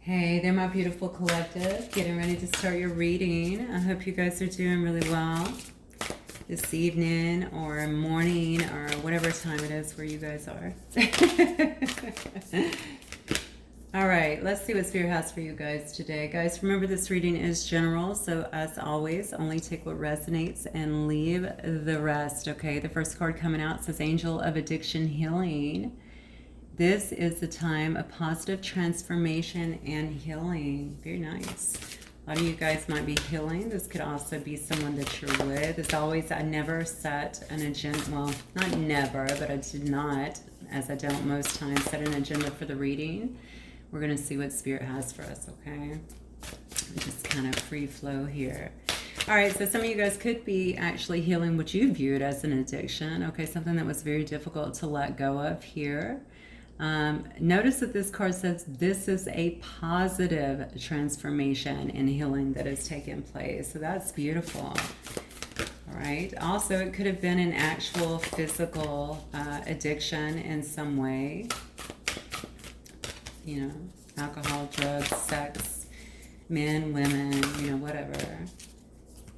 Hey there, my beautiful collective. Getting ready to start your reading. I hope you guys are doing really well this evening or morning or whatever time it is where you guys are. All right, let's see what Spirit has for you guys today. Guys, remember this reading is general, so as always, only take what resonates and leave the rest, okay? The first card coming out says Angel of Addiction Healing. This is the time of positive transformation and healing. Very nice. A lot of you guys might be healing. This could also be someone that you're with. As always, I never set an agenda. Well, not never, but I did not, as I don't most times, set an agenda for the reading. We're going to see what Spirit has for us, okay? Just kind of free flow here. All right, so some of you guys could be actually healing what you viewed as an addiction, okay? Something that was very difficult to let go of here. Notice that this card says this is a positive transformation and healing that has taken place. So that's beautiful. All right. Also, it could have been an actual physical addiction in some way. You know, alcohol, drugs, sex, men, women, you know, whatever.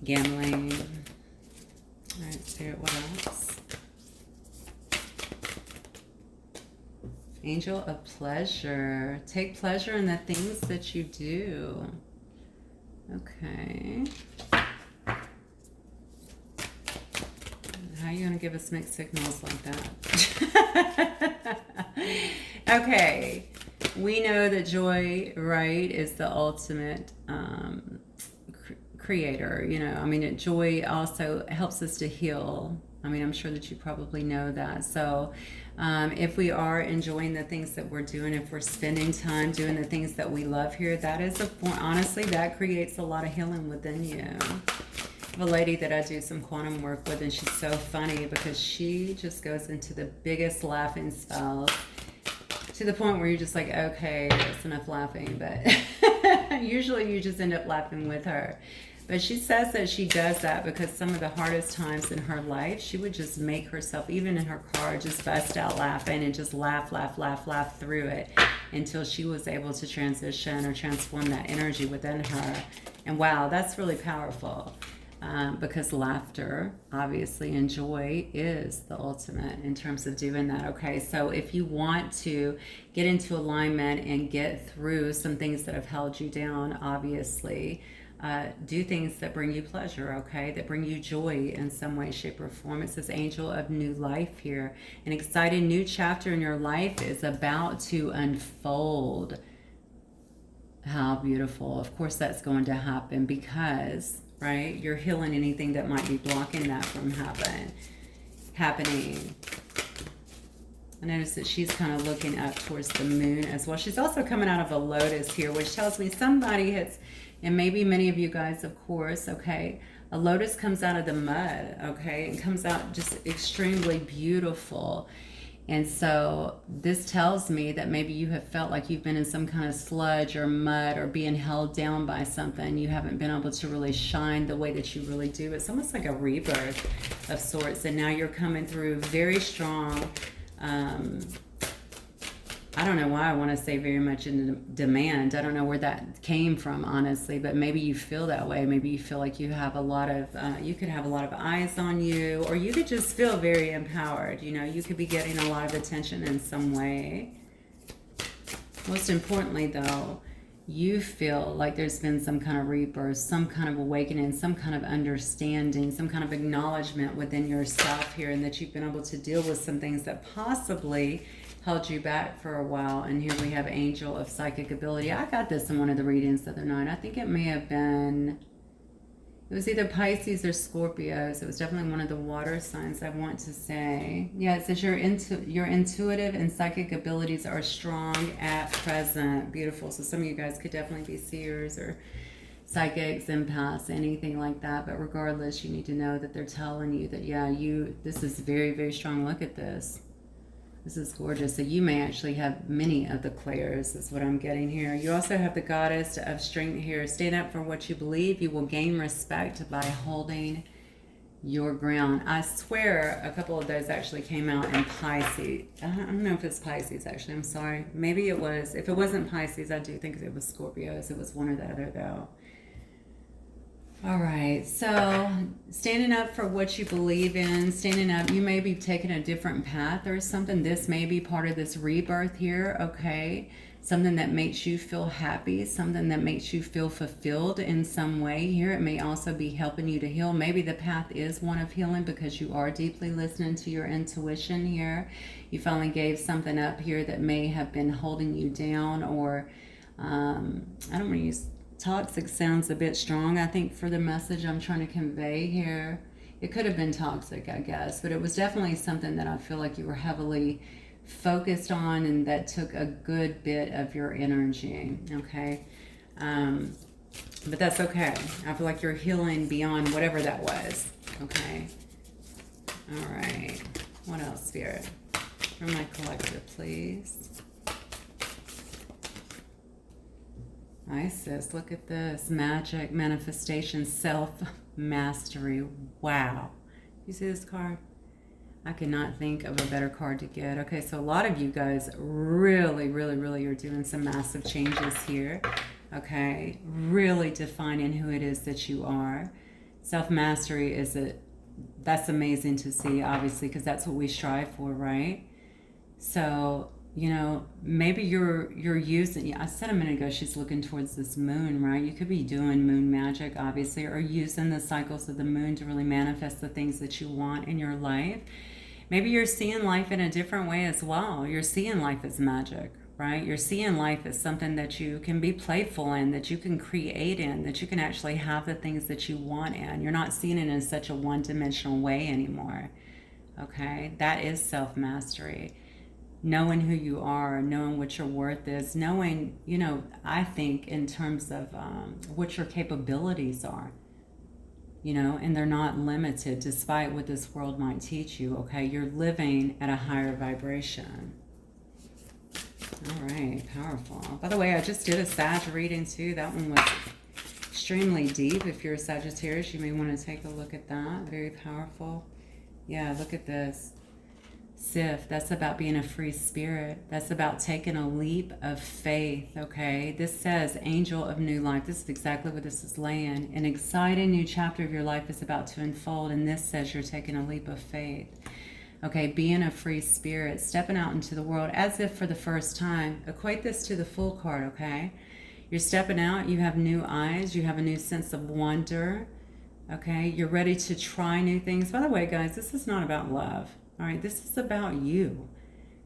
Gambling. All right, Spirit, what else? Angel of pleasure. Take pleasure in the things that you do. Okay. How are you going to give us mixed signals like that? Okay. We know that joy, right, is the ultimate creator. You know, I mean, joy also helps us to heal. I mean, I'm sure that you probably know that. So if we are enjoying the things that we're doing, if we're spending time doing the things that we love here, that is a form, honestly, that creates a lot of healing within you. I have a lady that I do some quantum work with, and she's so funny because she just goes into the biggest laughing spells to the point where you're just like, okay, that's enough laughing. But usually you just end up laughing with her. But she says that she does that because some of the hardest times in her life, she would just make herself, even in her car, just bust out laughing and just laugh through it until she was able to transition or transform that energy within her. And wow, that's really powerful because laughter, obviously, and joy is the ultimate in terms of doing that, okay? So if you want to get into alignment and get through some things that have held you down, obviously, do things that bring you pleasure, okay? That bring you joy in some way, shape, or form. It says Angel of New Life here. An exciting new chapter in your life is about to unfold. How beautiful. Of course that's going to happen because, right, you're healing anything that might be blocking that from happening. I notice that she's kind of looking up towards the moon as well. She's also coming out of a lotus here, which tells me somebody has, and maybe many of you guys, of course, okay, a lotus comes out of the mud, okay, and comes out just extremely beautiful. And so this tells me that maybe you have felt like you've been in some kind of sludge or mud or being held down by something. You haven't been able to really shine the way that you really do. It's almost like a rebirth of sorts. And now you're coming through very strong. I don't know why I want to say very much in demand. I don't know where that came from, honestly, but maybe you feel that way. Maybe you feel like you have a lot of, you could have a lot of eyes on you, or you could just feel very empowered. You know, you could be getting a lot of attention in some way. Most importantly, though, you feel like there's been some kind of rebirth, some kind of awakening, some kind of understanding, some kind of acknowledgement within yourself here, and that you've been able to deal with some things that possibly held you back for a while. And here we have Angel of Psychic Ability. I got this in one of the readings the other night. I think it may have been, it was either Pisces or Scorpios. It was definitely one of the water signs, I want to say. Yeah, it says your intuitive and psychic abilities are strong at present. Beautiful. So some of you guys could definitely be seers or psychics, empaths, anything like that. But regardless, you need to know that they're telling you that, yeah, this is very, very strong. Look at this. This is gorgeous. So you may actually have many of the clairs, is what I'm getting here. You also have the Goddess of Strength here. Stand up for what you believe. You will gain respect by holding your ground. I swear a couple of those actually came out in Pisces. I don't know if it's Pisces actually. I'm sorry. Maybe it was. If it wasn't Pisces, I do think it was Scorpios. It was one or the other though. All right, so standing up for what you believe in, standing up, you may be taking a different path or something. This may be part of this rebirth here, okay? Something that makes you feel happy, something that makes you feel fulfilled in some way here. It may also be helping you to heal. Maybe the path is one of healing because you are deeply listening to your intuition here. You finally gave something up here that may have been holding you down, or I don't want to use toxic sounds a bit strong, I think, for the message I'm trying to convey here. It could have been toxic, I guess, but it was definitely something that I feel like you were heavily focused on and that took a good bit of your energy, okay? But that's okay. I feel like you're healing beyond whatever that was, okay? All right. What else, Spirit? For my collective, please. Isis, look at this. Magic, manifestation, self-mastery. Wow. You see this card? I cannot think of a better card to get. Okay, so a lot of you guys really are doing some massive changes here. Okay, really defining who it is that you are. Self-mastery that's amazing to see, obviously, because that's what we strive for, right? So, you know, maybe you're using, I said a minute ago, she's looking towards this moon, right? You could be doing moon magic, obviously, or using the cycles of the moon to really manifest the things that you want in your life. Maybe you're seeing life in a different way as well. You're seeing life as magic, right? You're seeing life as something that you can be playful in, that you can create in, that you can actually have the things that you want in. You're not seeing it in such a one-dimensional way anymore, okay? That is self-mastery. Knowing who you are, knowing what your worth is, knowing, you know, I think in terms of what your capabilities are, you know, and they're not limited despite what this world might teach you, okay? You're living at a higher vibration. All right, powerful. By the way, I just did a Sag reading too. That one was extremely deep. If you're a Sagittarius, you may want to take a look at that. Very powerful. Yeah, look at this. Sif, that's about being a free spirit. That's about taking a leap of faith, okay? This says, angel of new life. This is exactly what this is laying. An exciting new chapter of your life is about to unfold, and this says you're taking a leap of faith. Okay, being a free spirit, stepping out into the world as if for the first time. Equate this to the Fool card, okay? You're stepping out, you have new eyes, you have a new sense of wonder, okay? You're ready to try new things. By the way, guys, this is not about love. All right, this is about you.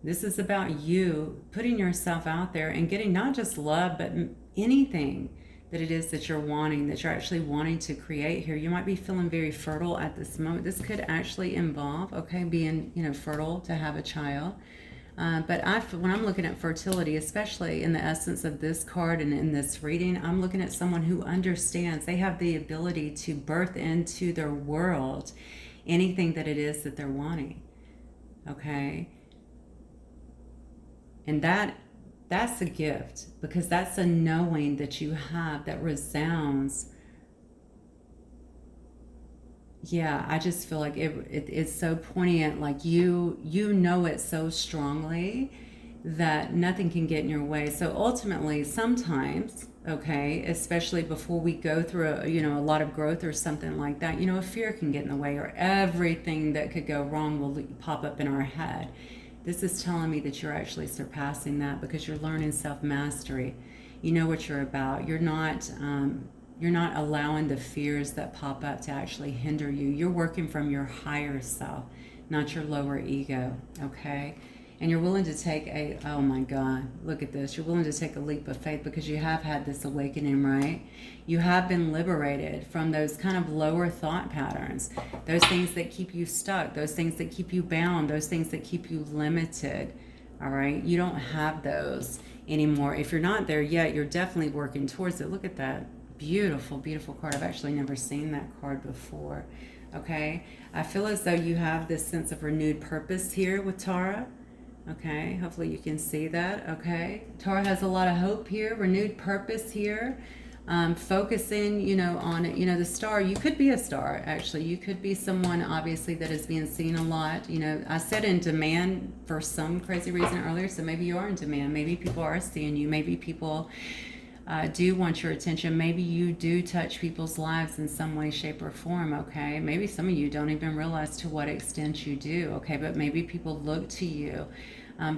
This is about you putting yourself out there and getting not just love, but anything that it is that you're wanting, that you're actually wanting to create here. You might be feeling very fertile at this moment. This could actually involve, okay, being, you know, fertile to have a child. But when I'm looking at fertility, especially in the essence of this card and in this reading, I'm looking at someone who understands. They have the ability to birth into their world anything that it is that they're wanting. Okay, and that's a gift, because that's a knowing that you have that resounds. Yeah, I just feel like it's so poignant, like you know it so strongly that nothing can get in your way. So ultimately, sometimes, okay, especially before we go through a lot of growth or something like that, a fear can get in the way, or everything that could go wrong will pop up in our head. This is telling me that you're actually surpassing that, because you're learning self-mastery. You know what you're about. You're not allowing the fears that pop up to actually hinder you. You're working from your higher self, not your lower ego, okay? And you're willing to take oh my God, look at this. You're willing to take a leap of faith, because you have had this awakening, right? You have been liberated from those kind of lower thought patterns, those things that keep you stuck, those things that keep you bound, those things that keep you limited, all right? You don't have those anymore. If you're not there yet, you're definitely working towards it. Look at that. Beautiful, beautiful card. I've actually never seen that card before, okay? I feel as though you have this sense of renewed purpose here with Tara. Okay, hopefully you can see that, okay? Tara has a lot of hope here, renewed purpose here. focusing, you know, on, you know, the star. You could be a star, actually. You could be someone, obviously, that is being seen a lot. You know, I said in demand for some crazy reason earlier, so maybe you are in demand. Maybe people are seeing you. Maybe people do want your attention. Maybe you do touch people's lives in some way, shape, or form, okay? Maybe some of you don't even realize to what extent you do, okay? But maybe people look to you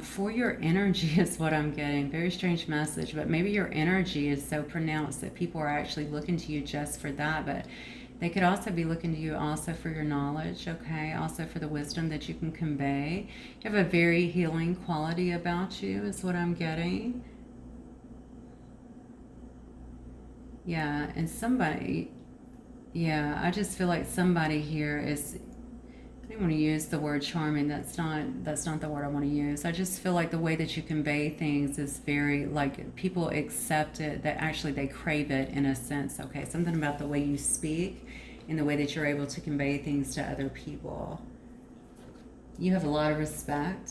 for your energy is what I'm getting. Very strange message, but maybe your energy is so pronounced that people are actually looking to you just for that. But they could also be looking to you also for your knowledge, okay? Also for the wisdom that you can convey. You have a very healing quality about you is what I'm getting. Yeah, and somebody, yeah, I just feel like somebody here is, I don't want to use the word charming. That's not the word I want to use. I just feel like the way that you convey things is very, like, people accept it, that actually they crave it in a sense, okay? Something about the way you speak and the way that you're able to convey things to other people. You have a lot of respect,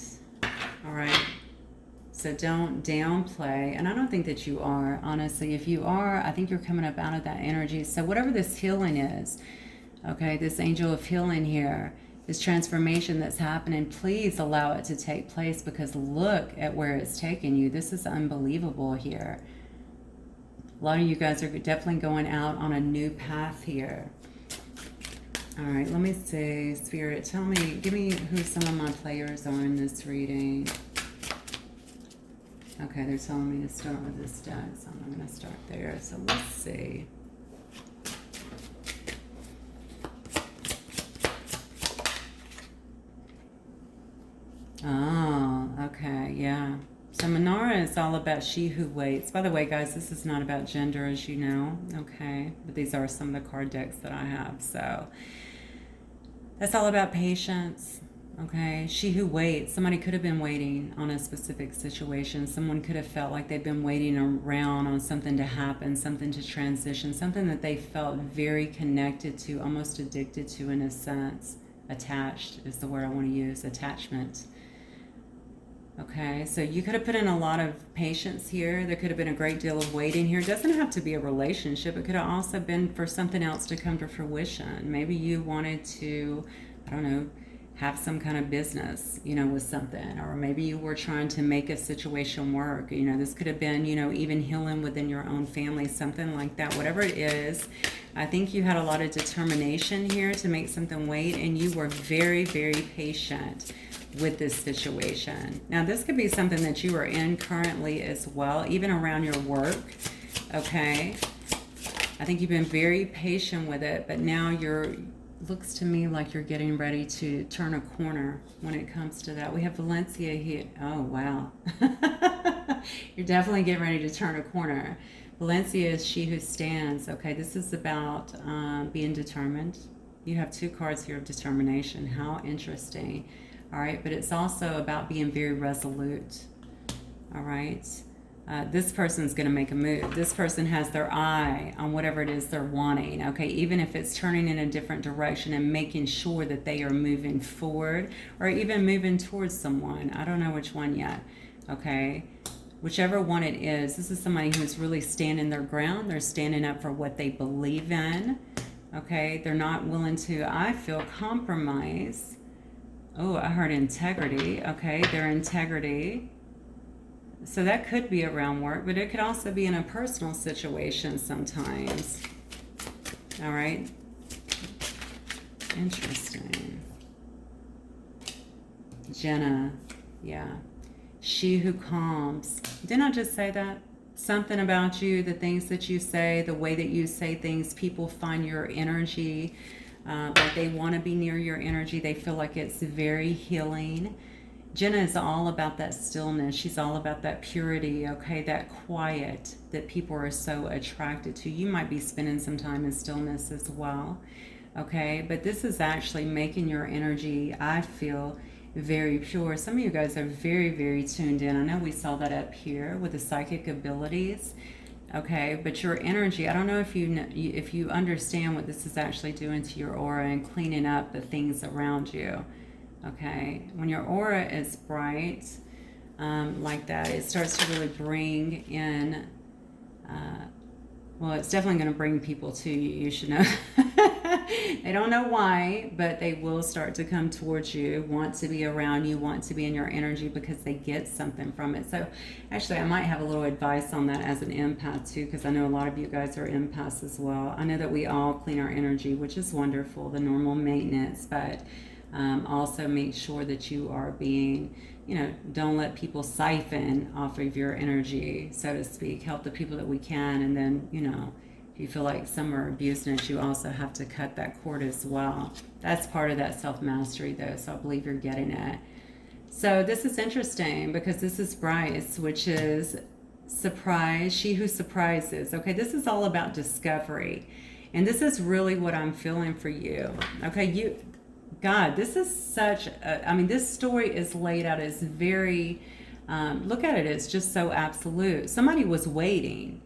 all right? So don't downplay. And I don't think that you are, honestly. If you are, I think you're coming up out of that energy. So whatever this healing is, okay, this angel of healing here, this transformation that's happening, please allow it to take place, because look at where it's taken you. This is unbelievable here. A lot of you guys are definitely going out on a new path here. All right, let me see. Spirit, tell me, give me who some of my players are in this reading. Okay, they're telling me to start with this deck, so I'm going to start there. So let's see. Oh, okay, yeah. So Manara is all about she who waits. By the way, guys, this is not about gender, as you know, okay? But these are some of the card decks that I have, so that's all about patience. Okay, she who waits. Somebody could have been waiting on a specific situation. Someone could have felt like they've been waiting around on something to happen, something to transition, something that they felt very connected to, almost addicted to in a sense. Attached is the word I want to use, attachment. Okay, so you could have put in a lot of patience here. There could have been a great deal of waiting here. It doesn't have to be a relationship. It could have also been for something else to come to fruition. Maybe you wanted to, I don't know, have some kind of business, you know, with something, or maybe you were trying to make a situation work. You know, this could have been, you know, even healing within your own family, something like that. Whatever it is, I think you had a lot of determination here to make something wait, and you were very, very patient with this situation. Now, this could be something that you are in currently as well, even around your work, okay? I think you've been very patient with it, but now looks to me like you're getting ready to turn a corner when it comes to that. We have Valencia here. Oh, wow. You're definitely getting ready to turn a corner. Valencia is she who stands. Okay, this is about being determined. You have two cards here of determination. How interesting. All right, but it's also about being very resolute. All right. This person's going to make a move. This person has their eye on whatever it is they're wanting, okay? Even if it's turning in a different direction and making sure that they are moving forward, or even moving towards someone. I don't know which one yet, okay? Whichever one it is, this is somebody who's really standing their ground. They're standing up for what they believe in, okay? They're not willing to, I feel, compromise. Oh, I heard integrity, okay? Their integrity. So that could be around work, but it could also be in a personal situation sometimes. All right. Interesting. Jenna. Yeah. She who calms. Didn't I just say that? Something about you, the things that you say, the way that you say things, people find your energy, like they want to be near your energy. They feel like it's very healing. Jenna is all about that stillness. She's all about that purity, okay, that quiet that people are so attracted to. You might be spending some time in stillness as well, okay? But this is actually making your energy, I feel, very pure. Some of you guys are very, very tuned in. I know we saw that up here with the psychic abilities, okay? But your energy, I don't know if you understand what this is actually doing to your aura and cleaning up the things around you. Okay, when your aura is bright like that, it starts to really bring in Well, it's definitely going to bring people to you. You should know. They don't know why, but they will start to come towards you, want to be around you, want to be in your energy because they get something from it. So actually, I might have a little advice on that as an empath too, because I know a lot of you guys are empaths as well. I know that we all clean our energy, which is wonderful, the normal maintenance, but also make sure that you are being, don't let people siphon off of your energy, so to speak. Help the people that we can, and then, if you feel like some are abusing it, you also have to cut that cord as well. That's part of that self-mastery, though, so I believe you're getting it. So this is interesting because this is Bryce, which is surprise, she who surprises. Okay, this is all about discovery. And this is really what I'm feeling for you. Okay, God, this is this story is laid out as very, look at it, it's just so absolute. Somebody was waiting.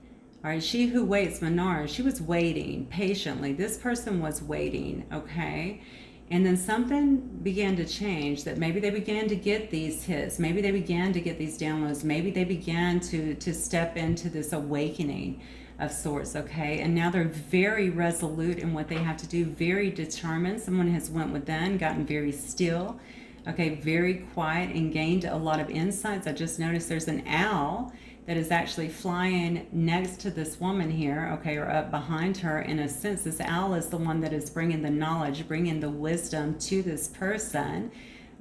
All right, she who waits, Menara, she was waiting patiently. This person was waiting, okay? And then something began to change, that maybe they began to get these hits. Maybe they began to get these downloads. Maybe they began to step into this awakening of sorts, okay? And now they're very resolute in what they have to do, very determined. Someone has went within, gotten very still, okay, very quiet, and gained a lot of insights. I just noticed there's an owl that is actually flying next to this woman here, okay, or up behind her. In a sense, this owl is the one that is bringing the knowledge, bringing the wisdom to this person,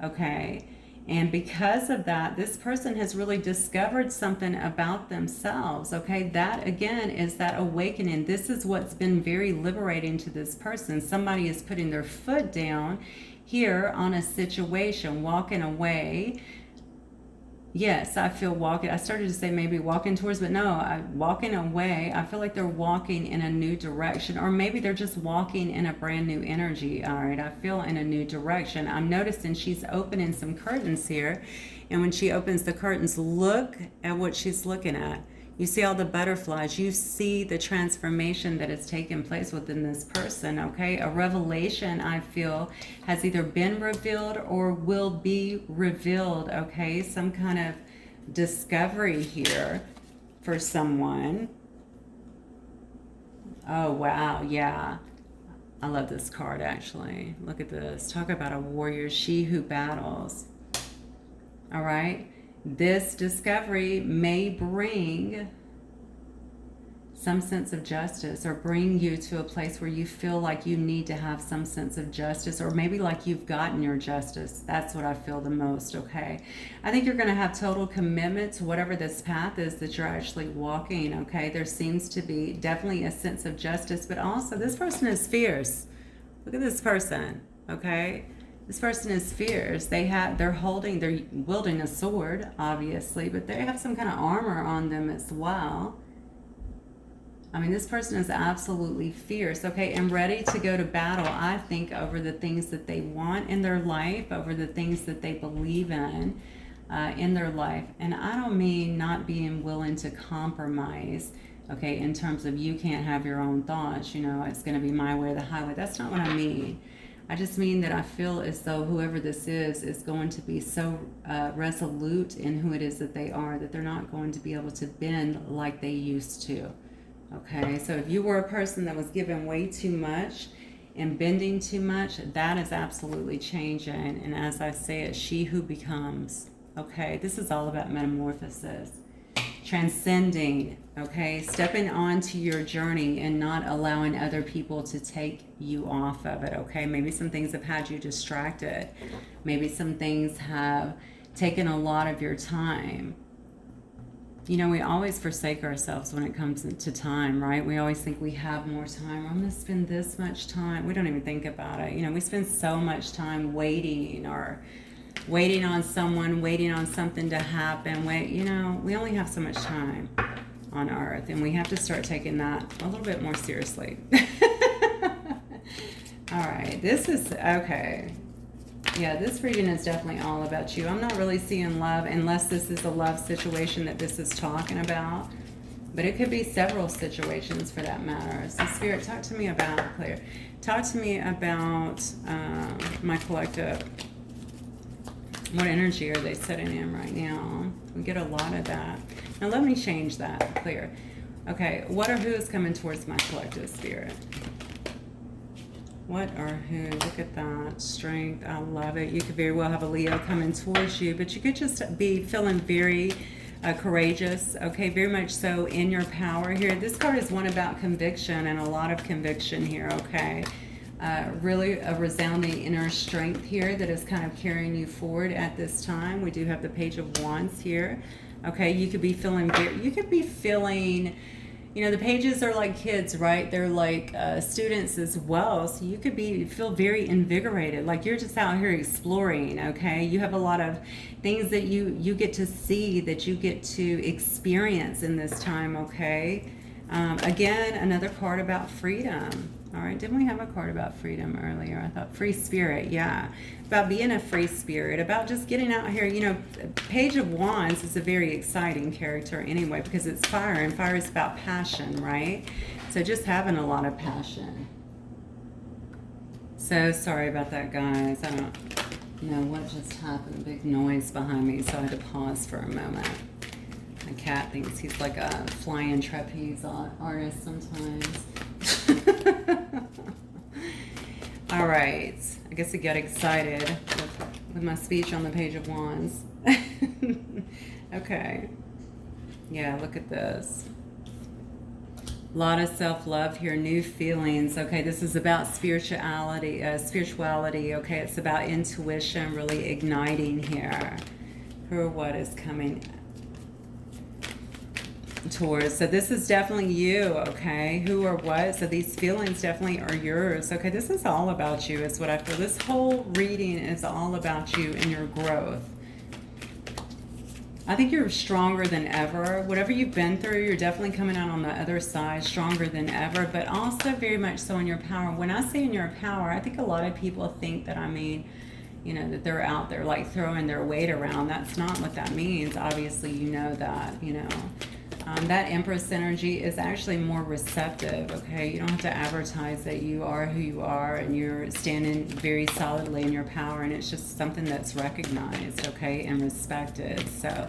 okay? And because of that, this person has really discovered something about themselves, okay? That, again, is that awakening. This is what's been very liberating to this person. Somebody is putting their foot down here on a situation, walking away. Yes, I feel walking. I started to say maybe walking towards, but no, walking away. I feel like they're walking in a new direction, or maybe they're just walking in a brand new energy. All right, I feel in a new direction. I'm noticing she's opening some curtains here, and when she opens the curtains, look at what she's looking at. You see all the butterflies. You see the transformation that has taken place within this person, okay? A revelation, I feel, has either been revealed or will be revealed, okay? Some kind of discovery here for someone. Oh, wow, yeah. I love this card, actually. Look at this. Talk about a warrior, she who battles. All right? This discovery may bring some sense of justice, or bring you to a place where you feel like you need to have some sense of justice, or maybe like you've gotten your justice. That's what I feel the most, okay? I think you're going to have total commitment to whatever this path is that you're actually walking, okay? There seems to be definitely a sense of justice, but also this person is fierce. Look at this person, okay? This person is fierce. They're wielding a sword, obviously, but they have some kind of armor on them as well. I mean, this person is absolutely fierce, okay, and ready to go to battle, I think, over the things that they want in their life, over the things that they believe in their life. And I don't mean not being willing to compromise, okay, in terms of you can't have your own thoughts, it's going to be my way or the highway. That's not what I mean. I just mean that I feel as though whoever this is going to be so resolute in who it is that they are, that they're not going to be able to bend like they used to. Okay, so if you were a person that was given way too much and bending too much, that is absolutely changing. And as I say it, she who becomes. Okay, this is all about metamorphosis. Transcending, okay, stepping onto your journey and not allowing other people to take you off of it, okay? Maybe some things have had you distracted. Maybe some things have taken a lot of your time. We always forsake ourselves when it comes to time, right? We always think we have more time. I'm going to spend this much time. We don't even think about it. We spend so much time waiting, or waiting on someone, waiting on something to happen. We only have so much time on earth, and we have to start taking that a little bit more seriously. All right, this is, okay. Yeah, this reading is definitely all about you. I'm not really seeing love, unless this is a love situation that this is talking about. But it could be several situations for that matter. So Spirit, talk to me about, Claire. Talk to me about my collective. What energy are they setting in right now? We get a lot of that. Now let me change that, Claire. Okay, what or who is coming towards my collective spirit? What or who? Look at that. Strength. I love it. You could very well have a Leo coming towards you, but you could just be feeling very courageous. Okay, very much so in your power here. This card is one about conviction and a lot of conviction here. Okay. Really a resounding inner strength here that is kind of carrying you forward at this time. We do have the Page of Wands here. Okay, you could be feeling you know, the pages are like kids, right? They're like students as well. So you could feel very invigorated, like you're just out here exploring, okay? You have a lot of things that you get to see, that you get to experience in this time, okay? Again, another card about freedom. All right, didn't we have a card about freedom earlier? I thought free spirit, yeah. About being a free spirit, about just getting out here. You know, Page of Wands is a very exciting character anyway because it's fire, and fire is about passion, right? So just having a lot of passion. So sorry about that, guys. I don't know what just happened. A big noise behind me, so I had to pause for a moment. My cat thinks he's like a flying trapeze artist sometimes. All right, I guess I got excited with my speech on the Page of Wands. Okay, yeah, look at this. A lot of self-love here, new feelings. Okay, this is about spirituality. Okay, it's about intuition, really igniting here. Who or what is coming towards? So this is definitely you, okay? Who or what? So these feelings definitely are yours. Okay, this is all about you is what I feel. This whole reading is all about you and your growth. I think you're stronger than ever. Whatever you've been through, you're definitely coming out on the other side stronger than ever, but also very much so in your power. When I say in your power, I think a lot of people think that I mean, you know, that they're out there like throwing their weight around. That's not what that means. Obviously, you know that, you know. That Empress energy is actually more receptive, okay? You don't have to advertise that you are who you are and you're standing very solidly in your power, and it's just something that's recognized, okay, and respected. So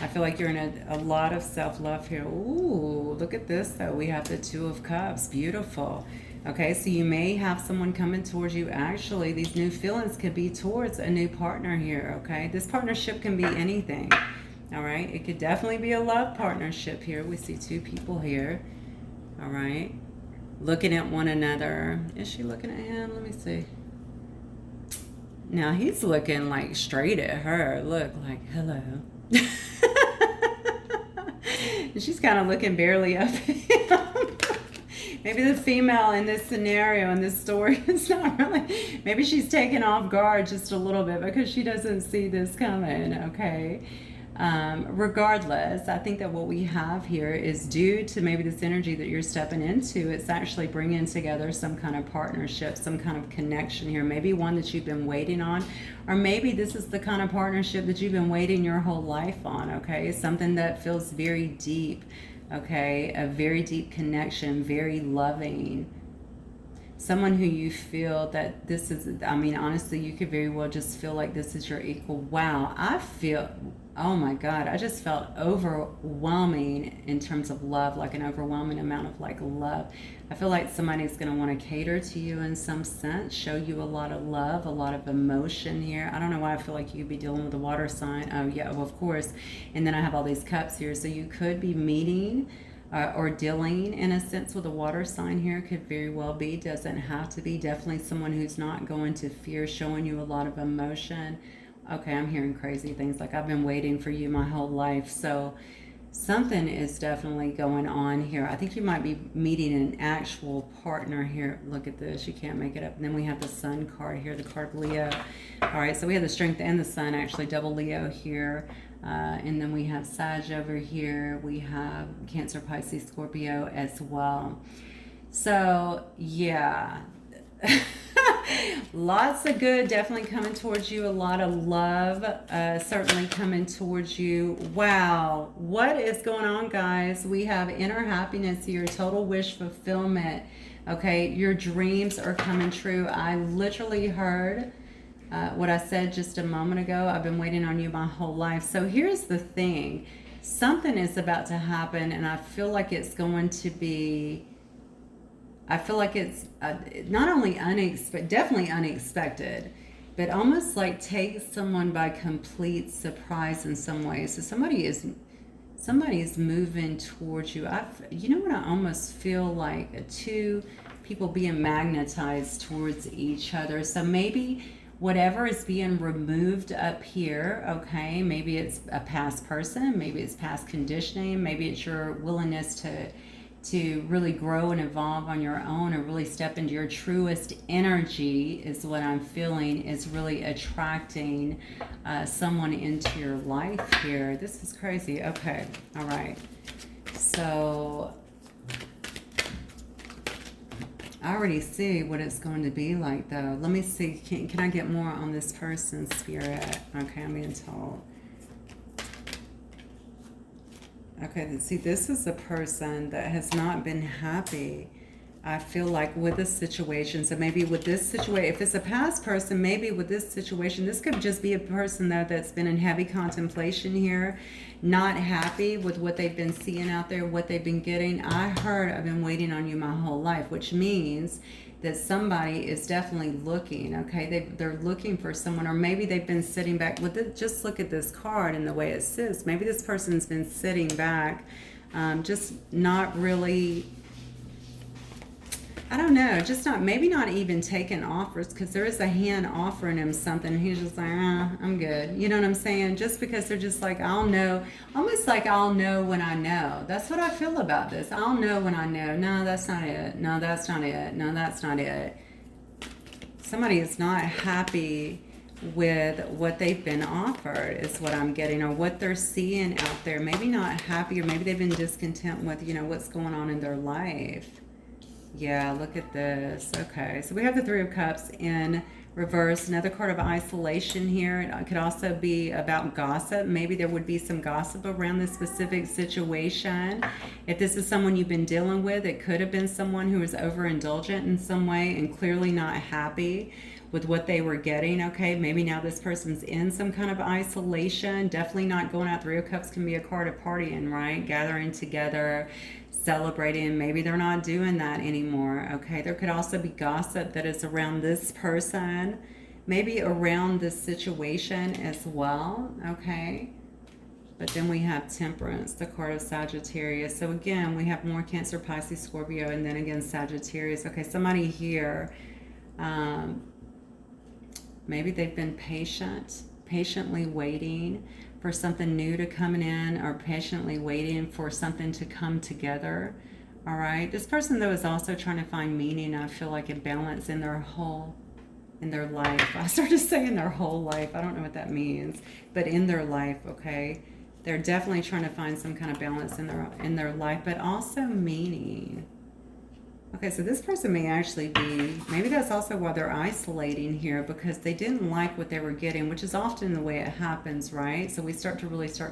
I feel like you're in a lot of self-love here. Ooh, look at this, though. We have the Two of Cups. Beautiful. Okay, so you may have someone coming towards you. Actually, these new feelings could be towards a new partner here, okay? This partnership can be anything. All right, it could definitely be a love partnership here. We see two people here. All right, looking at one another. Is she looking at him? Let me see. Now he's looking like straight at her. Look, like, hello. And she's kind of looking barely up at him. Maybe the female in this scenario, in this story, is not really, maybe she's taken off guard just a little bit because she doesn't see this coming, okay? Regardless, I think that what we have here is due to maybe this energy that you're stepping into. It's actually bringing together some kind of partnership, some kind of connection here, maybe one that you've been waiting on, or maybe this is the kind of partnership that you've been waiting your whole life on, okay? Something that feels very deep, okay? A very deep connection, very loving. Someone who you feel that this is, I mean, honestly, you could very well just feel like this is your equal. Wow, I feel, oh my God, I just felt overwhelming in terms of love, like an overwhelming amount of like love. I feel like somebody's going to want to cater to you in some sense, show you a lot of love, a lot of emotion here. I don't know why I feel like you could be dealing with a water sign. Oh yeah, well, of course. And then I have all these cups here. So you could be meeting or dealing in a sense with a water sign here. Could very well be, doesn't have to be. Definitely someone who's not going to fear, showing you a lot of emotion. Okay, I'm hearing crazy things like I've been waiting for you my whole life. So something is definitely going on here. I think you might be meeting an actual partner here. Look at this, you can't make it up. And then we have the Sun card here, the card of Leo. All right, so we have the Strength and the Sun, actually double Leo here. And then we have Sag over here. We have Cancer, Pisces, Scorpio as well. So yeah. Lots of good definitely coming towards you. A lot of love certainly coming towards you. Wow, what is going on, guys? We have inner happiness here, total wish fulfillment. Okay, your dreams are coming true. I literally heard what I said just a moment ago. I've been waiting on you my whole life. So here's the thing. something is about to happen, and I feel like it's going to be, I feel like it's not only unexpected, definitely unexpected, but almost like takes someone by complete surprise in some way. So somebody is moving towards you. You know what, I almost feel like two people being magnetized towards each other. So maybe whatever is being removed up here, okay, maybe it's a past person, maybe it's past conditioning, maybe it's your willingness to really grow and evolve on your own and really step into your truest energy is what I'm feeling is really attracting someone into your life here. This is crazy. Okay. All right. So I already see what it's going to be like, though. Let me see. Can I get more on this person's spirit? Okay, I'm being told. Okay, see, this is a person that has not been happy, I feel like, with this situation. So maybe with this situation, if it's a past person, maybe with this situation, this could just be a person, though, that's been in heavy contemplation here, not happy with what they've been seeing out there, what they've been getting. I heard, I've been waiting on you my whole life, which means that somebody is definitely looking, okay? They're looking for someone, or maybe they've been sitting back with it. Just look at this card and the way it sits. Maybe this person's been sitting back, just not really, I don't know, just not, maybe not even taking offers, because there is a hand offering him something. He's just like, I'm good. You know what I'm saying? Just because they're just like, I'll know, almost like I'll know when I know. That's what I feel about this. I'll know when I know. No, that's not it. No, that's not it. No, that's not it. Somebody is not happy with what they've been offered is what I'm getting, or what they're seeing out there. Maybe not happy, or maybe they've been discontent with, what's going on in their life. Yeah, look at this. Okay, so we have the Three of Cups in reverse. Another card of isolation here. It could also be about gossip. Maybe there would be some gossip around this specific situation. If this is someone you've been dealing with, it could have been someone who was overindulgent in some way and clearly not happy with what they were getting. Okay, maybe now this person's in some kind of isolation. Definitely not going out. Three of Cups can be a card of partying, right? Gathering together, celebrating. Maybe they're not doing that anymore. Okay, there could also be gossip that is around this person, maybe around this situation as well. Okay, but then we have Temperance, the card of Sagittarius. So again, we have more Cancer, Pisces, Scorpio, and then again Sagittarius. Okay, somebody here, maybe they've been patiently waiting for something new to come in, or patiently waiting for something to come together. All right, this person, though, is also trying to find meaning, I feel like, a balance in their life. I started saying their whole life. I don't know what that means, but in their life. Okay, they're definitely trying to find some kind of balance in their life, but also meaning. Okay, so this person may actually be, maybe that's also why they're isolating here, because they didn't like what they were getting, which is often the way it happens, right? So we start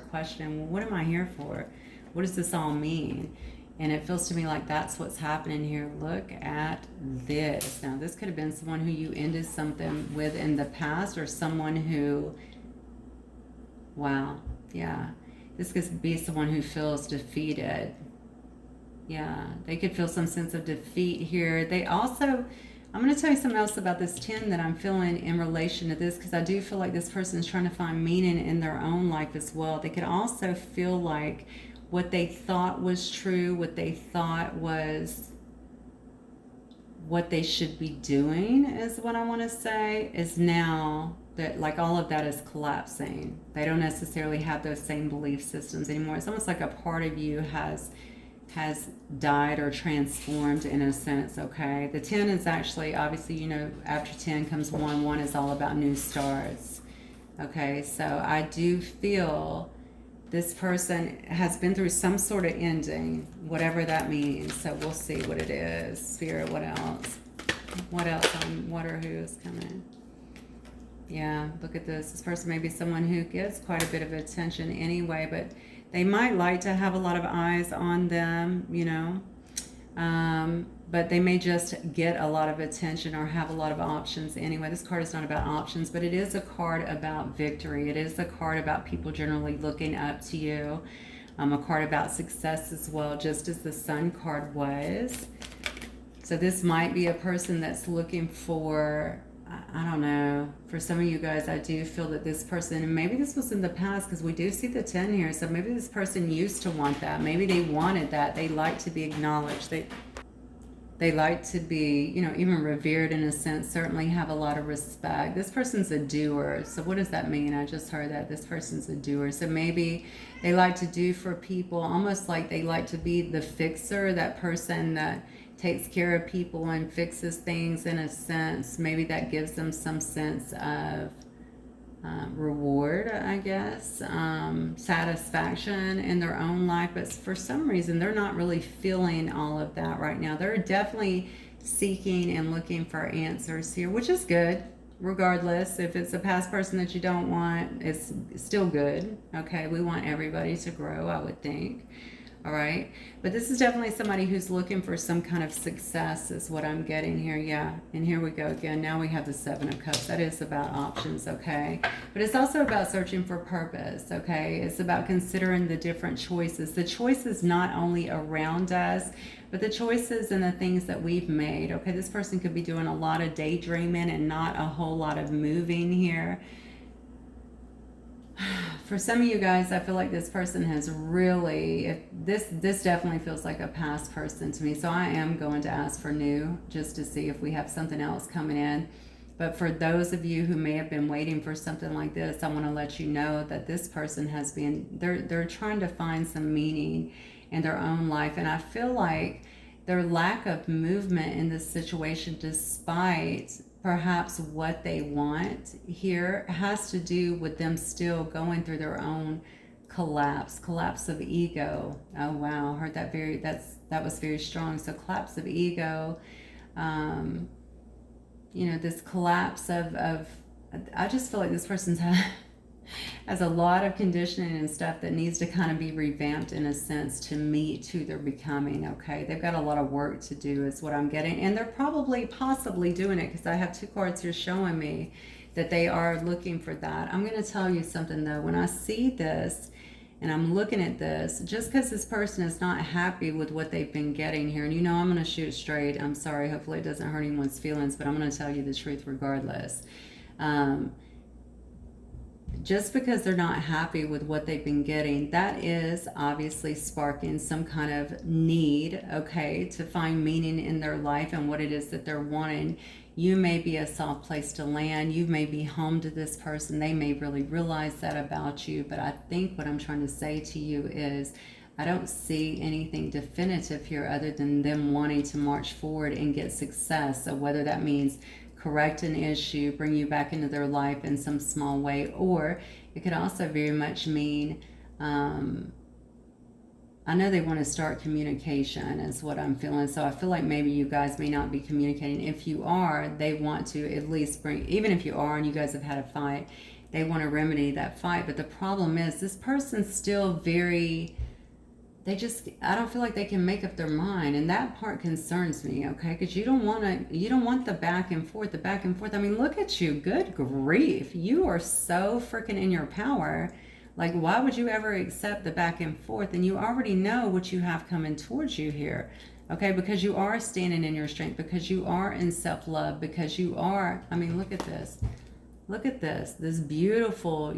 questioning, well, what am I here for? What does this all mean? And it feels to me like that's what's happening here. Look at this. Now, this could have been someone who you ended something with in the past, or someone who, wow, yeah. This could be someone who feels defeated. Yeah, they could feel some sense of defeat here. They also, I'm going to tell you something else about this 10 that I'm feeling in relation to this, because I do feel like this person is trying to find meaning in their own life as well. They could also feel like what they thought was true, what they thought was what they should be doing, is what I want to say, is now that, like, all of that is collapsing. They don't necessarily have those same belief systems anymore. It's almost like a part of you has died or transformed in a sense. Okay, the 10 is actually, obviously, after 10 comes 1. 1 is all about new starts. Okay, so I do feel this person has been through some sort of ending, whatever that means. So we'll see what it is. Spirit, what else? What or who is coming? Yeah, look at this. This person may be someone who gets quite a bit of attention anyway, but they might like to have a lot of eyes on them, but they may just get a lot of attention or have a lot of options anyway. This card is not about options, but it is a card about victory. It is a card about people generally looking up to you. A card about success as well, just as the Sun card was. So this might be a person that's looking for, I don't know, for some of you guys, I do feel that this person, and maybe this was in the past because we do see the 10 here, so maybe this person used to want that. Maybe they wanted that. They like to be acknowledged. They like to be, you know, even revered in a sense, certainly have a lot of respect. This person's a doer. So what does that mean? I just heard that this person's a doer. So maybe they like to do for people, almost like they like to be the fixer, that person that takes care of people and fixes things in a sense. Maybe that gives them some sense of reward, I guess, satisfaction in their own life. But for some reason, they're not really feeling all of that right now. They're definitely seeking and looking for answers here, which is good. Regardless, if it's a past person that you don't want, it's still good. Okay, we want everybody to grow, I would think. All right, but this is definitely somebody who's looking for some kind of success is what I'm getting here. Yeah, and here we go again. Now we have the 7 of Cups. That is about options, okay? But it's also about searching for purpose, okay? It's about considering the different choices. The choices not only around us, but the choices and the things that we've made, okay? This person could be doing a lot of daydreaming and not a whole lot of moving here. For some of you guys, I feel like this person has really, this definitely feels like a past person to me. So I am going to ask for new, just to see if we have something else coming in. But for those of you who may have been waiting for something like this, I want to let you know that this person has been, they're trying to find some meaning in their own life. And I feel like their lack of movement in this situation, despite perhaps what they want here, has to do with them still going through their own collapse of ego. Oh wow, heard that that was very strong. So collapse of ego, you know, this collapse of I just feel like this person's has a lot of conditioning and stuff that needs to kind of be revamped in a sense to meet who they're becoming, okay? They've got a lot of work to do is what I'm getting. And they're possibly doing it, because I have 2 cards here showing me that they are looking for that. I'm going to tell you something though. When I see this and I'm looking at this, just because this person is not happy with what they've been getting here, and you know I'm going to shoot straight. I'm sorry. Hopefully it doesn't hurt anyone's feelings, but I'm going to tell you the truth regardless. Just because they're not happy with what they've been getting, that is obviously sparking some kind of need, okay, to find meaning in their life and what it is that they're wanting. You may be a soft place to land. You may be home to this person. They may really realize that about you. But I think what I'm trying to say to you is, I don't see anything definitive here other than them wanting to march forward and get success. So whether that means correct an issue, bring you back into their life in some small way, or it could also very much mean, I know they want to start communication is what I'm feeling. So I feel like maybe you guys may not be communicating. If you are, they want to at least bring, even if you are and you guys have had a fight, they want to remedy that fight. But the problem is this person's still very, I don't feel like they can make up their mind, and that part concerns me, okay? Because you don't want the back and forth. I mean, look at you, good grief. You are so freaking in your power. Like, why would you ever accept the back and forth? And you already know what you have coming towards you here, okay? Because you are standing in your strength, because you are in self-love, because you are, I mean, look at this. Look at this beautiful,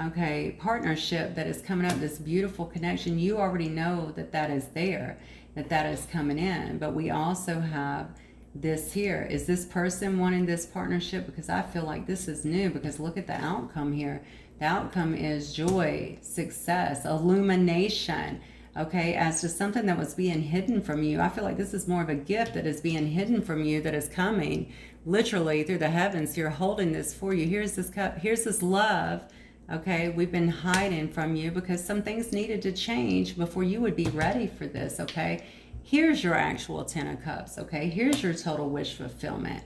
okay, partnership that is coming up, this beautiful connection. You already know that that is there, that is coming in. But we also have this here. Is this person wanting this partnership? Because I feel like this is new, because look at the outcome here. The outcome is joy, success, illumination, okay, as to something that was being hidden from you. I feel like this is more of a gift that is being hidden from you, that is coming literally through the heavens. You're holding this for you. Here's this cup, here's this love. Okay, we've been hiding from you because some things needed to change before you would be ready for this, okay? Here's your actual 10 of Cups, okay? Here's your total wish fulfillment.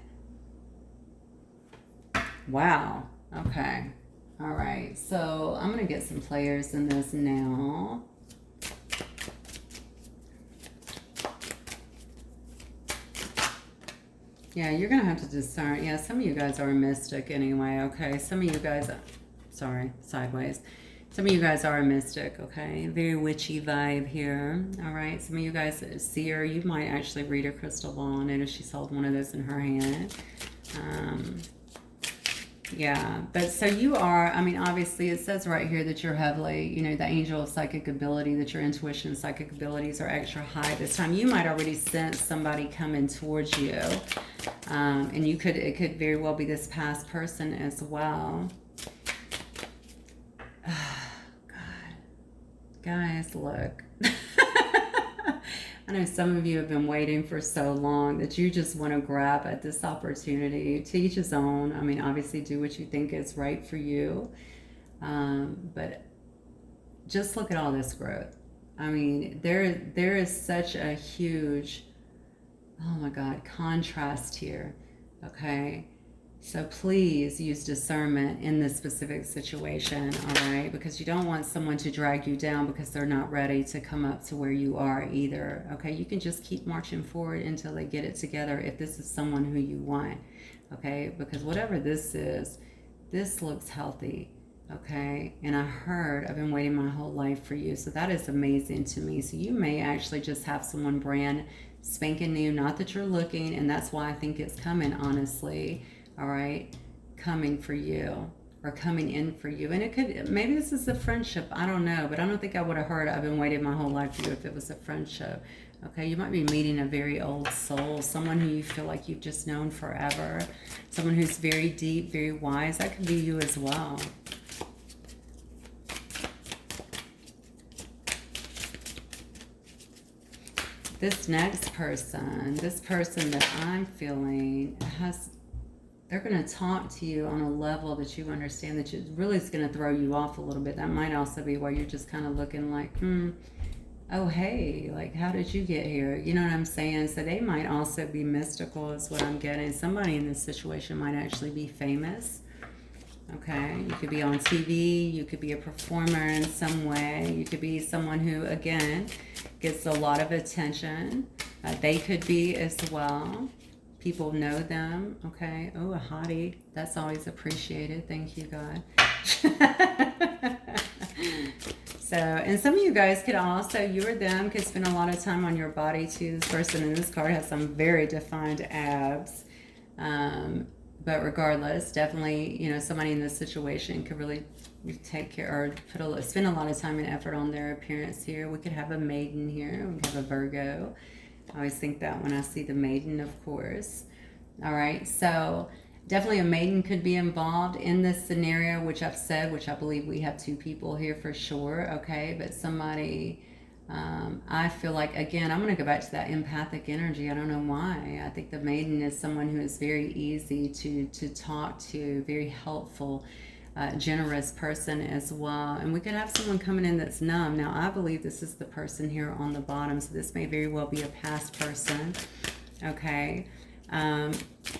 Wow, okay. All right, so I'm going to get some players in this now. Yeah, you're going to have to discern. Yeah, some of you guys are a mystic anyway, okay? Some of you guys... Sorry, sideways. Some of you guys are a mystic, okay? Very witchy vibe here, all right? Some of you guys see her. You might actually read her crystal ball and notice she's held one of those in her hand. Yeah, but so you are, I mean, obviously it says right here that you're heavily, you know, the angel of psychic ability, that your intuition and psychic abilities are extra high this time. You might already sense somebody coming towards you. And it could very well be this past person as well. God. Guys, look. I know some of you have been waiting for so long that you just want to grab at this opportunity. To each his own. I mean, obviously do what you think is right for you. But just look at all this growth. I mean, there is such a huge, oh my God, contrast here. Okay. So please use discernment in this specific situation, all right? Because you don't want someone to drag you down because they're not ready to come up to where you are either, okay? You can just keep marching forward until they get it together if this is someone who you want, okay? Because whatever this is, this looks healthy, okay? And I've been waiting my whole life for you, so that is amazing to me. So you may actually just have someone brand spanking new, not that you're looking, and that's why I think it's coming, honestly. All right, coming for you or coming in for you. And it could, maybe this is a friendship, I don't know, but I don't think I would have heard I've been waiting my whole life for you if it was a friendship. Okay, you might be meeting a very old soul, someone who you feel like you've just known forever, someone who's very deep, very wise. That could be you as well. This next person, this person that I'm feeling they're going to talk to you on a level that you understand, that really is going to throw you off a little bit. That might also be why you're just kind of looking like, oh, hey, like, how did you get here? You know what I'm saying? So they might also be mystical is what I'm getting. Somebody in this situation might actually be famous. Okay, you could be on TV, you could be a performer in some way, you could be someone who, again, gets a lot of attention. They could be as well. People know them, okay? Oh, a hottie. That's always appreciated. Thank you, God. So, and some of you guys could also, you or them, could spend a lot of time on your body too. This person in this card has some very defined abs. But regardless, definitely, you know, somebody in this situation could really take care or spend a lot of time and effort on their appearance here. We could have a maiden here. We could have a Virgo. I always think that when I see the maiden, of course. All right, so definitely a maiden could be involved in this scenario, which I've said, which I believe we have two people here for sure, okay? But somebody, I feel like, again, I'm going to go back to that empathic energy. I don't know why. I think the maiden is someone who is very easy to talk to, very helpful, generous person as well. And we could have someone coming in that's numb. Now, I believe this is the person here on the bottom, so this may very well be a past person, okay?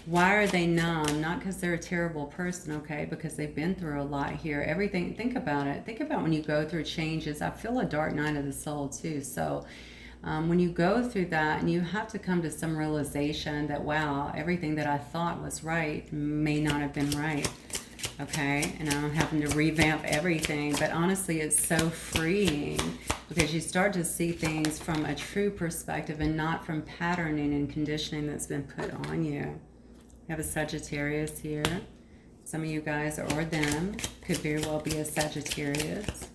Why are they numb? Not because they're a terrible person, okay? Because they've been through a lot here. Everything, think about it. Think about when you go through changes. I feel a dark night of the soul too. So when you go through that and you have to come to some realization that, wow, everything that I thought was right may not have been right. Okay, and I'm having to revamp everything, but honestly it's so freeing because you start to see things from a true perspective and not from patterning and conditioning that's been put on you. We have a Sagittarius here. Some of you guys, or them, could very well be a Sagittarius.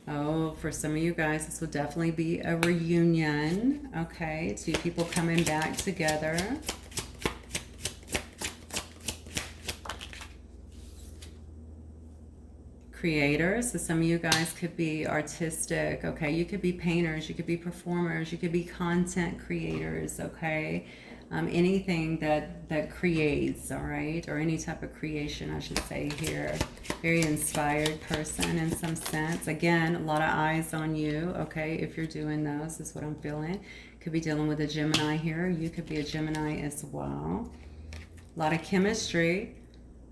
Oh, for some of you guys, this will definitely be a reunion. Okay, two people coming back together. Creators, so some of you guys could be artistic, okay? You could be painters, you could be performers, you could be content creators, okay? Anything that creates, all right? Or any type of creation, I should say here. Very inspired person in some sense. Again, a lot of eyes on you, okay? If you're doing those, is what I'm feeling. Could be dealing with a Gemini here. You could be a Gemini as well. A lot of chemistry.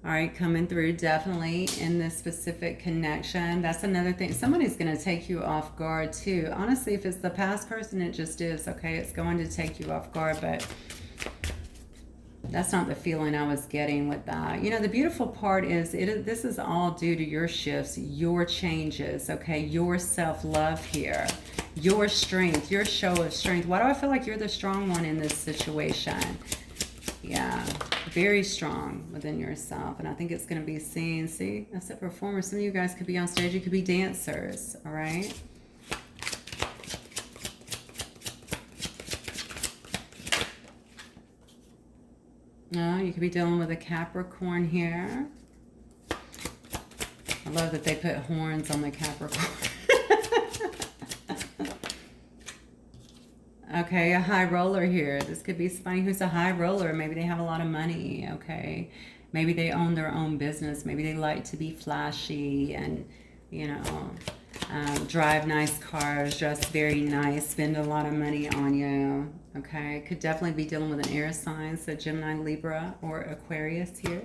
All right, coming through definitely in this specific connection. That's another thing. Somebody's going to take you off guard too. Honestly, if it's the past person, it just is, okay? It's going to take you off guard, but That's not the feeling I was getting with that. You know, the beautiful part is this is all due to your shifts, your changes, okay? Your self-love here, your strength, your show of strength. Why do I feel like you're the strong one in this situation? Yeah, very strong within yourself. And I think it's going to be seen. See, that's a performer. Some of you guys could be on stage. You could be dancers, all right? No, you could be dealing with a Capricorn here. I love that they put horns on the Capricorn. Okay, a high roller here. This could be somebody who's a high roller. Maybe they have a lot of money, okay? Maybe they own their own business. Maybe they like to be flashy and, you know, drive nice cars, dress very nice, spend a lot of money on you, okay? Could definitely be dealing with an air sign, so Gemini, Libra, or Aquarius here.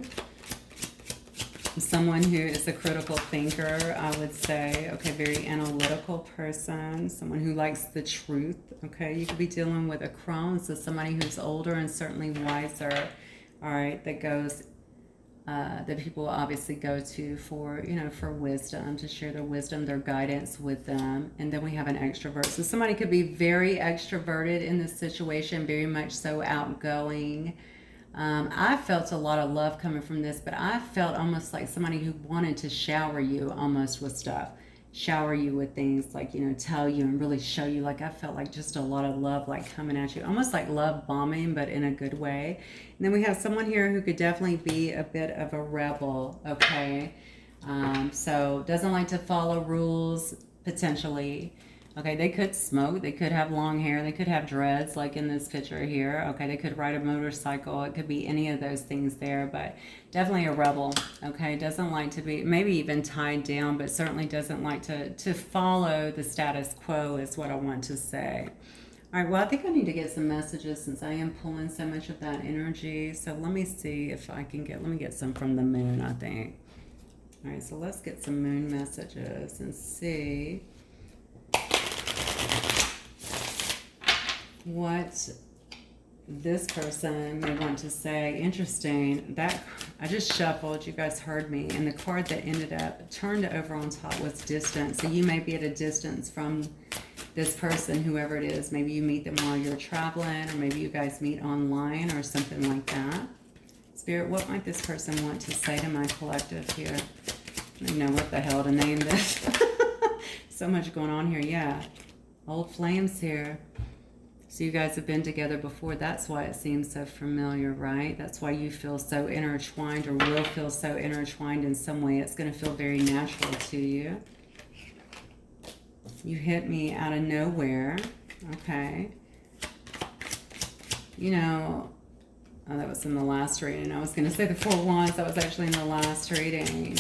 Someone who is a critical thinker, I would say, okay, very analytical person, someone who likes the truth, okay? You could be dealing with a crone, so somebody who's older and certainly wiser, all right, that goes, that people obviously go to for, you know, for wisdom, to share their wisdom, their guidance with them. And then we have an extrovert. So somebody could be very extroverted in this situation, very much so outgoing. I felt a lot of love coming from this, but I felt almost like somebody who wanted to shower you almost with stuff. Shower you with things, like, you know, tell you and really show you. Like, I felt like just a lot of love, like, coming at you. Almost like love bombing, but in a good way. And then we have someone here who could definitely be a bit of a rebel, okay? So doesn't like to follow rules, potentially. Okay, they could smoke, they could have long hair, they could have dreads like in this picture here. Okay, they could ride a motorcycle. It could be any of those things there, but definitely a rebel. Okay, doesn't like to be, maybe even tied down, but certainly doesn't like to follow the status quo is what I want to say. All right, well, I think I need to get some messages since I am pulling so much of that energy. So let me see if I can get, let me get some from the moon, I think. All right, so let's get some moon messages and see what this person may want to say. Interesting. That I just shuffled, you guys heard me, and the card that ended up turned over on top was distance. So you may be at a distance from this person, whoever it is. Maybe you meet them while you're traveling, or maybe you guys meet online or something like that. Spirit, what might this person want to say to my collective here? I don't know what the hell to name this. So much going on here. Yeah, old flames here. So you guys have been together before. That's why it seems so familiar, right? That's why you feel so intertwined, or will feel so intertwined in some way. It's going to feel very natural to you. You hit me out of nowhere. Okay. You know, oh, that was in the last reading. I was going to say the Four of Wands. That was actually in the last reading.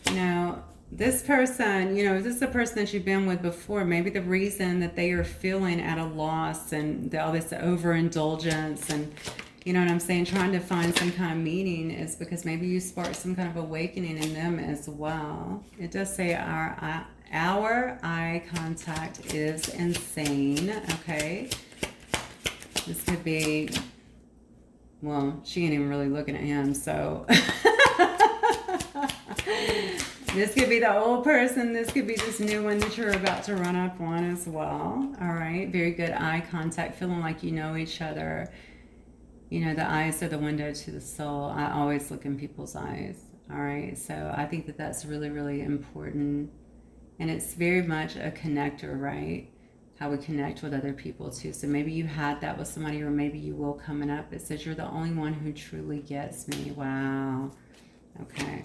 You know, this person, you know, this is a person that you've been with before. Maybe the reason that they are feeling at a loss and all this overindulgence and, you know what I'm saying, trying to find some kind of meaning is because maybe you sparked some kind of awakening in them as well. It does say our eye contact is insane, okay? This could be, well, she ain't even really looking at him, so... This could be the old person. This could be this new one that you're about to run up on as well. All right. Very good eye contact. Feeling like you know each other. You know, the eyes are the window to the soul. I always look in people's eyes. All right. So I think that that's really, really important. And it's very much a connector, right? How we connect with other people too. So maybe you had that with somebody, or maybe you will coming up. It says you're the only one who truly gets me. Wow. Okay.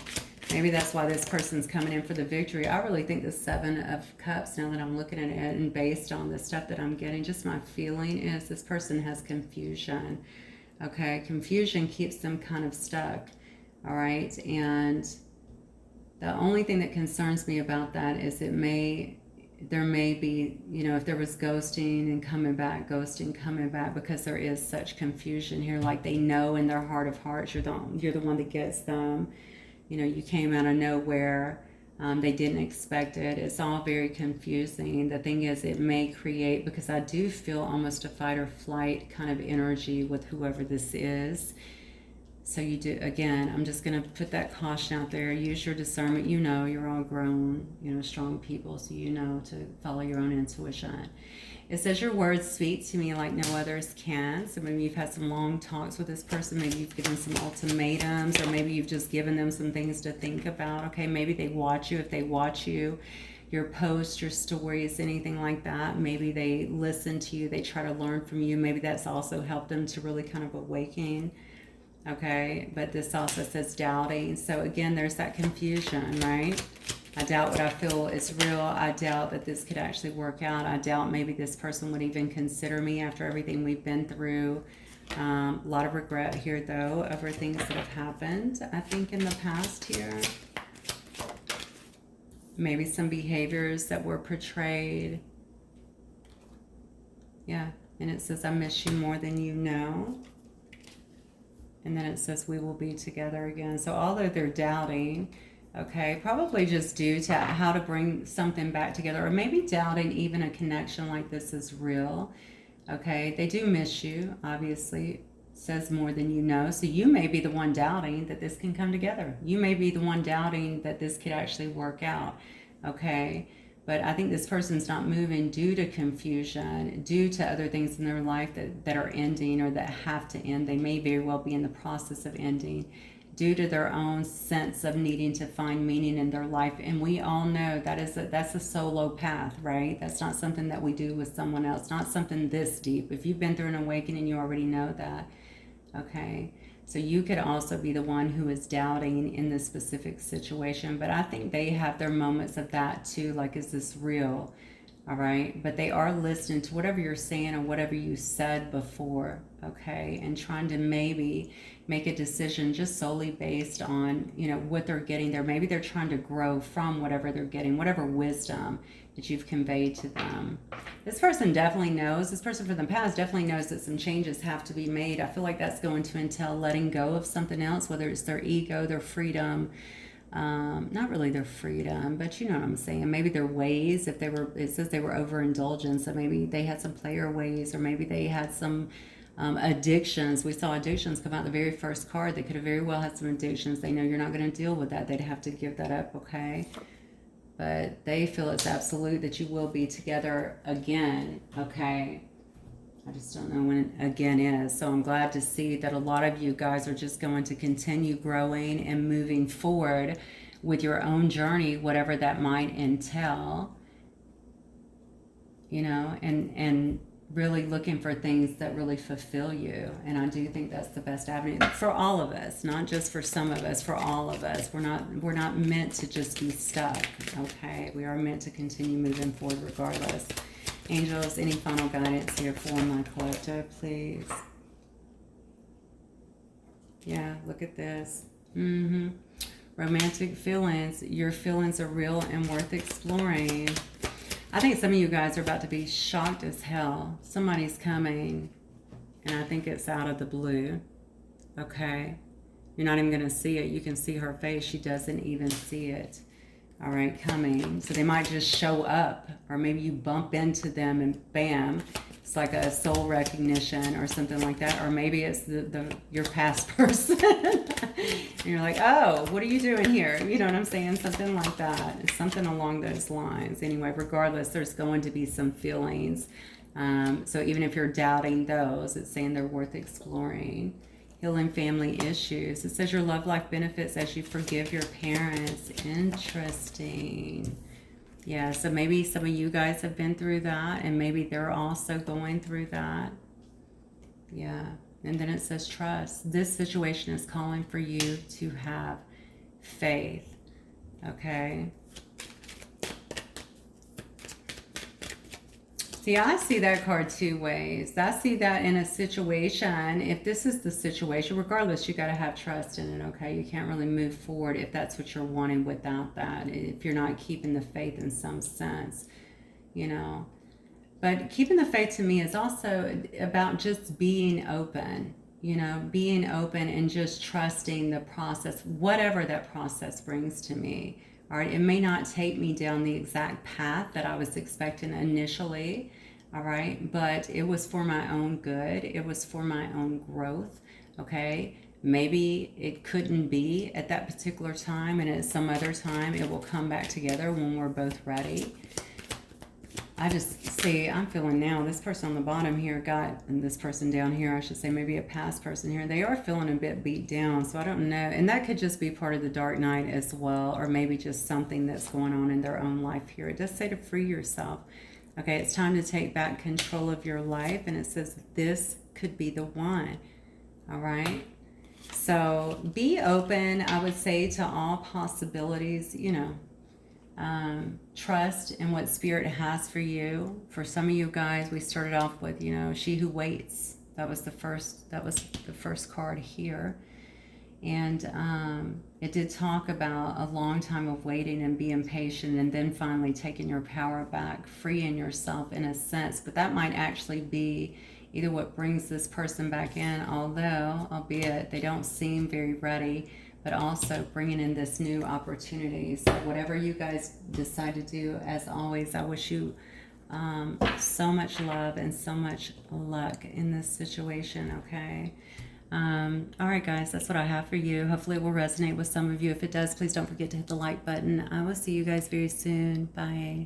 Maybe that's why this person's coming in for the victory. I really think the Seven of Cups, now that I'm looking at it and based on the stuff that I'm getting, just my feeling is this person has confusion. Okay, confusion keeps them kind of stuck. All right, and the only thing that concerns me about that is there may be, you know, if there was ghosting and coming back, because there is such confusion here. Like they know in their heart of hearts you're the one that gets them. You know, you came out of nowhere. They didn't expect it. It's all very confusing. The thing is, it may create, because I do feel almost a fight or flight kind of energy with whoever this is. So you do, again, I'm just going to put that caution out there. Use your discernment. You know, you're all grown, strong people, so you know to follow your own intuition. It says your words speak to me like no others can. So maybe you've had some long talks with this person. Maybe you've given some ultimatums, or maybe you've just given them some things to think about. Okay, maybe they watch you. If they watch you, your posts, your stories, anything like that, maybe they listen to you. They try to learn from you. Maybe that's also helped them to really kind of awaken. Okay, but this also says doubting. So again, there's that confusion, right? I doubt what I feel is real. I doubt that this could actually work out. I doubt maybe this person would even consider me after everything we've been through. A lot of regret here, though, over things that have happened, I think, in the past here. Maybe some behaviors that were portrayed. Yeah, and it says, I miss you more than you know. And then it says, we will be together again. So although they're doubting, okay, probably just due to how to bring something back together, or maybe doubting even a connection like this is real. Okay, they do miss you, obviously. It says more than you know. So you may be the one doubting that this can come together. You may be the one doubting that this could actually work out. Okay, but I think this person's not moving due to confusion, due to other things in their life that are ending or that have to end. They may very well be in the process of ending due to their own sense of needing to find meaning in their life. And we all know that's a solo path, right? That's not something that we do with someone else, not something this deep. If you've been through an awakening, you already know that, okay? So you could also be the one who is doubting in this specific situation. But I think they have their moments of that too, like, is this real? All right, but they are listening to whatever you're saying or whatever you said before, okay, and trying to maybe make a decision just solely based on, what they're getting there. Maybe they're trying to grow from whatever they're getting, whatever wisdom that you've conveyed to them. This person definitely knows, this person from the past definitely knows that some changes have to be made. I feel like that's going to entail letting go of something else, whether it's their ego, their freedom, not really their freedom, but you know what I'm saying. Maybe their ways, it says they were overindulgent, so maybe they had some player ways, or maybe they had some addictions. We saw addictions come out the very first card. They could have very well had some addictions. They know you're not going to deal with that. They'd have to give that up, okay? But they feel it's absolute that you will be together again, okay? I just don't know when again is. So I'm glad to see that a lot of you guys are just going to continue growing and moving forward with your own journey, whatever that might entail, and really looking for things that really fulfill you. And I do think that's the best avenue for all of us, not just for some of us, for all of us. We're not meant to just be stuck, okay? We are meant to continue moving forward regardless. Angels, any final guidance here for my collective, please? Yeah, look at this. Romantic feelings. Your feelings are real and worth exploring. I think some of you guys are about to be shocked as hell. Somebody's coming, and I think it's out of the blue. Okay? You're not even going to see it. You can see her face. She doesn't even see it. All right, coming. So they might just show up, or maybe you bump into them and bam, it's like a soul recognition or something like that. Or maybe it's your past person. And you're like, oh, what are you doing here? You know what I'm saying? Something like that. It's something along those lines. Anyway, regardless, there's going to be some feelings. So even if you're doubting those, it's saying they're worth exploring. Healing family issues. It says your love life benefits as you forgive your parents. Interesting. Yeah, so maybe some of you guys have been through that, and maybe they're also going through that. Yeah. And then it says trust. This situation is calling for you to have faith. Okay. See, I see that card two ways. I see that in a situation, if this is the situation, regardless, you got to have trust in it, okay? You can't really move forward if that's what you're wanting without that, if you're not keeping the faith in some sense, But keeping the faith to me is also about just being open, being open and just trusting the process, whatever that process brings to me, All right, it may not take me down the exact path that I was expecting initially. All right, but it was for my own good, it was for my own growth. Okay, maybe it couldn't be at that particular time, and at some other time it will come back together when we're both ready. I just see, I'm feeling now, this person on the bottom here and this person down here, I should say, maybe a past person here, they are feeling a bit beat down. So I don't know. And that could just be part of the dark night as well, or maybe just something that's going on in their own life here. It does say to free yourself. Okay, it's time to take back control of your life. And it says this could be the one. All right. So be open, I would say, to all possibilities, trust in what Spirit has for you. For some of you guys, we started off with, she who waits. That was the first card here. And it did talk about a long time of waiting and being patient, and then finally taking your power back, freeing yourself in a sense. But that might actually be either what brings this person back in, albeit they don't seem very ready, but also bringing in this new opportunity. So whatever you guys decide to do, as always, I wish you so much love and so much luck in this situation, okay? All right, guys, that's what I have for you. Hopefully it will resonate with some of you. If it does, please don't forget to hit the like button. I will see you guys very soon. Bye.